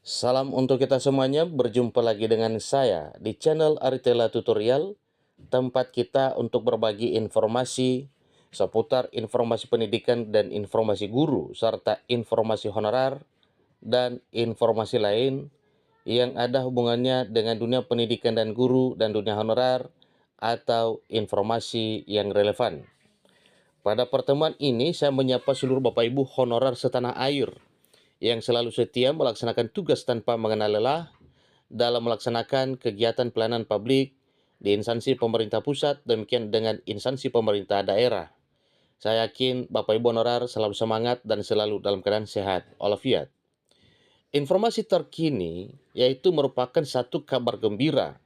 Salam untuk kita semuanya, berjumpa lagi dengan saya di channel Aritela Tutorial, tempat kita untuk berbagi informasi seputar informasi pendidikan dan informasi guru, serta informasi honorer dan informasi lain yang ada hubungannya dengan dunia pendidikan dan guru dan dunia honorer atau informasi yang relevan. Pada pertemuan ini, saya menyapa seluruh Bapak Ibu honorer setanah air yang selalu setia melaksanakan tugas tanpa mengenal lelah dalam melaksanakan kegiatan pelayanan publik di instansi pemerintah pusat, demikian dengan instansi pemerintah daerah. Saya yakin Bapak Ibu honorer selalu semangat dan selalu dalam keadaan sehat walafiat. Informasi terkini yaitu merupakan satu kabar gembira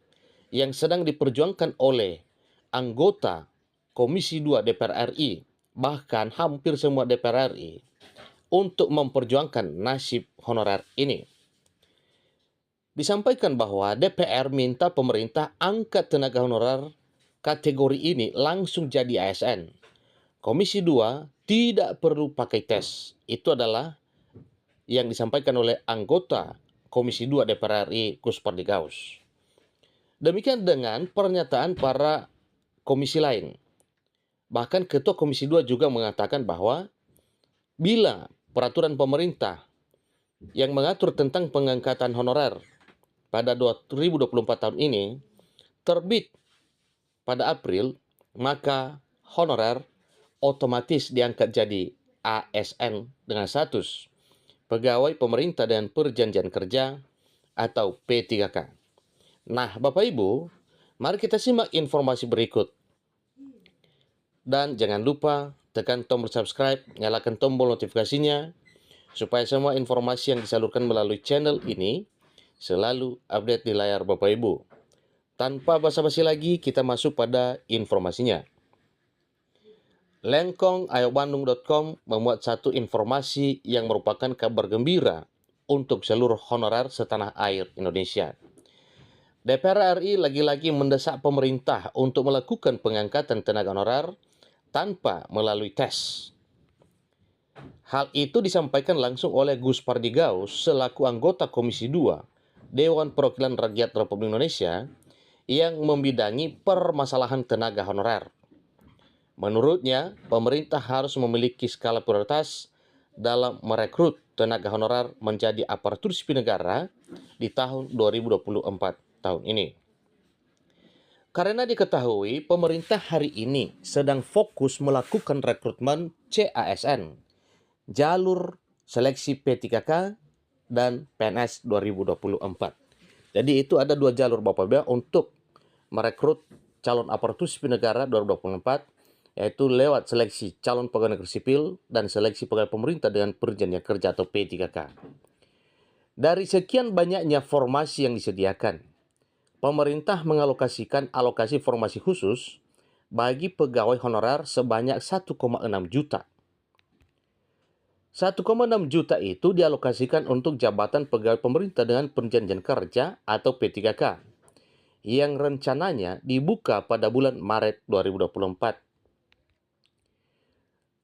yang sedang diperjuangkan oleh anggota Komisi 2 DPR RI, bahkan hampir semua DPR RI, untuk memperjuangkan nasib honorer ini. Disampaikan bahwa DPR minta pemerintah angkat tenaga honorer kategori ini langsung jadi ASN. Komisi 2 tidak perlu pakai tes. Itu adalah yang disampaikan oleh anggota Komisi 2 DPR RI Gus Pardigaus. Demikian dengan pernyataan para komisi lain. Bahkan Ketua Komisi 2 juga mengatakan bahwa bila peraturan pemerintah yang mengatur tentang pengangkatan honorer pada 2024 tahun ini terbit pada April, maka honorer otomatis diangkat jadi ASN dengan status Pegawai Pemerintah dan Perjanjian Kerja atau P3K. Nah, Bapak Ibu, mari kita simak informasi berikut. Dan jangan lupa tekan tombol subscribe, nyalakan tombol notifikasinya, supaya semua informasi yang disalurkan melalui channel ini selalu update di layar Bapak Ibu. Tanpa basa-basi lagi, kita masuk pada informasinya. Lengkong.ayobandung.com memuat satu informasi yang merupakan kabar gembira untuk seluruh honorer setanah air Indonesia. DPR RI lagi-lagi mendesak pemerintah untuk melakukan pengangkatan tenaga honorer tanpa melalui tes. Hal itu disampaikan langsung oleh Gus Pardigaus selaku anggota Komisi 2 Dewan Perwakilan Rakyat Republik Indonesia yang membidangi permasalahan tenaga honorer. Menurutnya, pemerintah harus memiliki skala prioritas dalam merekrut tenaga honorer menjadi aparatur sipil negara di tahun 2024 tahun ini. Karena diketahui pemerintah hari ini sedang fokus melakukan rekrutmen CASN, jalur seleksi P3K dan PNS 2024. Jadi itu ada dua jalur Bapak Ibu untuk merekrut calon aparatur sipil negara 2024, yaitu lewat seleksi calon pegawai negeri sipil dan seleksi pegawai pemerintah dengan perjanjian kerja atau P3K. Dari sekian banyaknya formasi yang disediakan, pemerintah mengalokasikan alokasi formasi khusus bagi pegawai honorer sebanyak 1,6 juta. 1,6 juta itu dialokasikan untuk jabatan pegawai pemerintah dengan perjanjian kerja atau P3K yang rencananya dibuka pada bulan Maret 2024.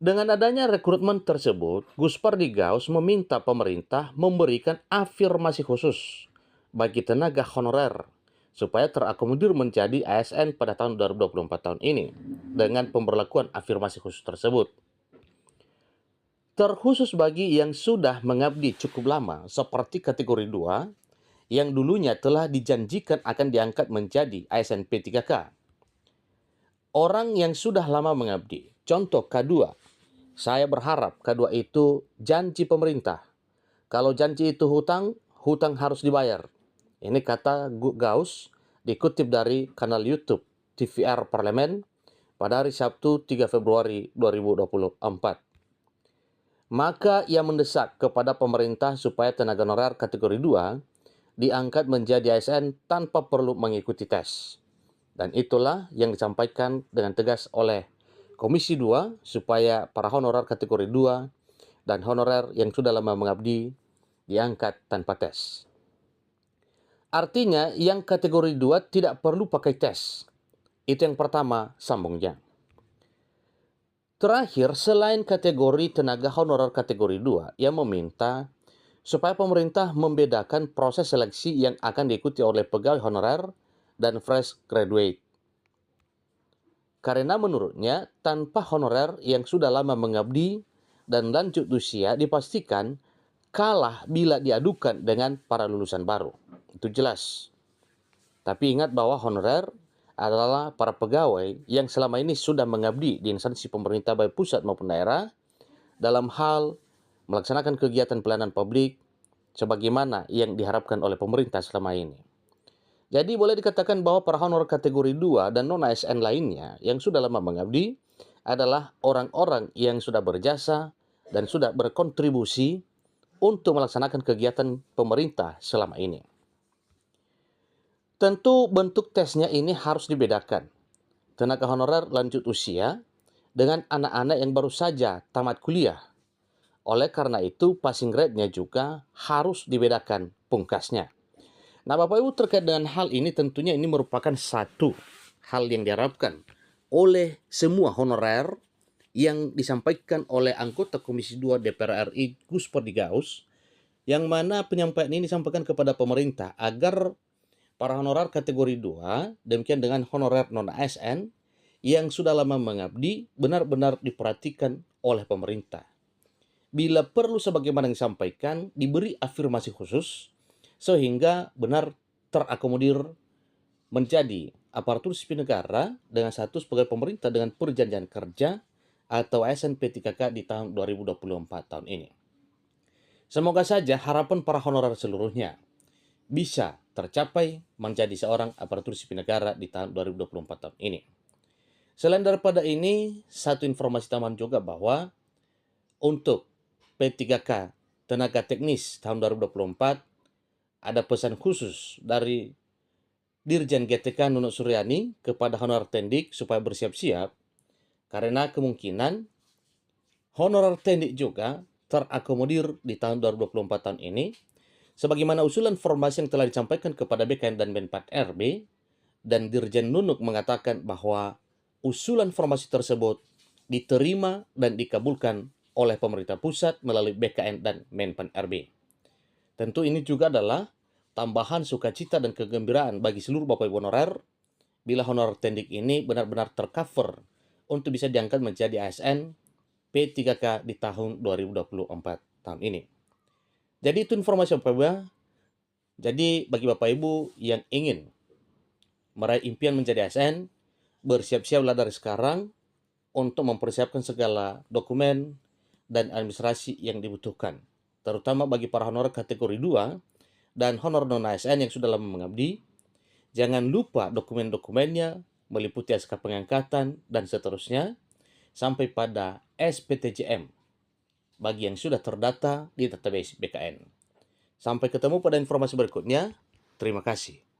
Dengan adanya rekrutmen tersebut, Gus Pardigaus meminta pemerintah memberikan afirmasi khusus bagi tenaga honorer supaya terakomodir menjadi ASN pada tahun 2024 tahun ini dengan pemberlakuan afirmasi khusus tersebut. Terkhusus bagi yang sudah mengabdi cukup lama seperti kategori 2 yang dulunya telah dijanjikan akan diangkat menjadi ASN P3K. Orang yang sudah lama mengabdi, contoh K2, saya berharap K2 itu janji pemerintah. Kalau janji itu hutang, hutang harus dibayar. Ini kata Gaus dikutip dari kanal YouTube TVR Parlemen pada hari Sabtu 3 Februari 2024. Maka ia mendesak kepada pemerintah supaya tenaga honorer kategori 2 diangkat menjadi ASN tanpa perlu mengikuti tes. Dan itulah yang disampaikan dengan tegas oleh Komisi 2 supaya para honorer kategori 2 dan honorer yang sudah lama mengabdi diangkat tanpa tes. Artinya yang kategori 2 tidak perlu pakai tes. Itu yang pertama, sambungnya. Terakhir, selain kategori tenaga honorer kategori 2 yang meminta supaya pemerintah membedakan proses seleksi yang akan diikuti oleh pegawai honorer dan fresh graduate. Karena menurutnya, tanpa honorer yang sudah lama mengabdi dan lanjut usia dipastikan kalah bila diadukan dengan para lulusan baru. Itu jelas. Tapi ingat bahwa honorer adalah para pegawai yang selama ini sudah mengabdi di instansi pemerintah baik pusat maupun daerah dalam hal melaksanakan kegiatan pelayanan publik sebagaimana yang diharapkan oleh pemerintah selama ini. Jadi boleh dikatakan bahwa para honor kategori 2 dan non-ASN lainnya yang sudah lama mengabdi adalah orang-orang yang sudah berjasa dan sudah berkontribusi untuk melaksanakan kegiatan pemerintah selama ini. Tentu bentuk tesnya ini harus dibedakan. Tenaga honorer lanjut usia dengan anak-anak yang baru saja tamat kuliah. Oleh karena itu, passing grade-nya juga harus dibedakan pungkasnya. Nah, Bapak Ibu, terkait dengan hal ini tentunya ini merupakan satu hal yang diharapkan oleh semua honorer yang disampaikan oleh anggota Komisi 2 DPR RI Gus Perdigaus, yang mana penyampaian ini disampaikan kepada pemerintah agar para honorer kategori 2, demikian dengan honorer non-ASN yang sudah lama mengabdi benar-benar diperhatikan oleh pemerintah. Bila perlu sebagaimana yang disampaikan, diberi afirmasi khusus sehingga benar terakomodir menjadi aparatur sipil negara dengan status pegawai pemerintah dengan perjanjian kerja atau ASN P3K di tahun 2024 tahun ini. Semoga saja harapan para honorer seluruhnya bisa tercapai menjadi seorang aparatur sipil negara di tahun 2024 tahun ini. Selain daripada ini, satu informasi tambahan juga bahwa untuk P3K Tenaga Teknis tahun 2024 ada pesan khusus dari Dirjen GTK Nunuk Suryani kepada honorer tendik supaya bersiap-siap karena kemungkinan honorer tendik juga terakomodir di tahun 2024 tahun ini sebagaimana usulan formasi yang telah disampaikan kepada BKN dan Men4 RB, dan Dirjen Nunuk mengatakan bahwa usulan formasi tersebut diterima dan dikabulkan oleh pemerintah pusat melalui BKN dan Men4 RB. Tentu ini juga adalah tambahan sukacita dan kegembiraan bagi seluruh Bapak Ibu honorer bila honorer tendik ini benar-benar tercover untuk bisa diangkat menjadi ASN P3K di tahun 2024 tahun ini. Jadi itu informasi Bapak Ibu. Jadi bagi Bapak Ibu yang ingin meraih impian menjadi ASN, bersiap-siaplah dari sekarang untuk mempersiapkan segala dokumen dan administrasi yang dibutuhkan, terutama bagi para honorer kategori 2 dan honor non-ASN yang sudah lama mengabdi. Jangan lupa dokumen-dokumennya meliputi SK pengangkatan dan seterusnya sampai pada SPTJM bagi yang sudah terdata di database BKN. Sampai ketemu pada informasi berikutnya. Terima kasih.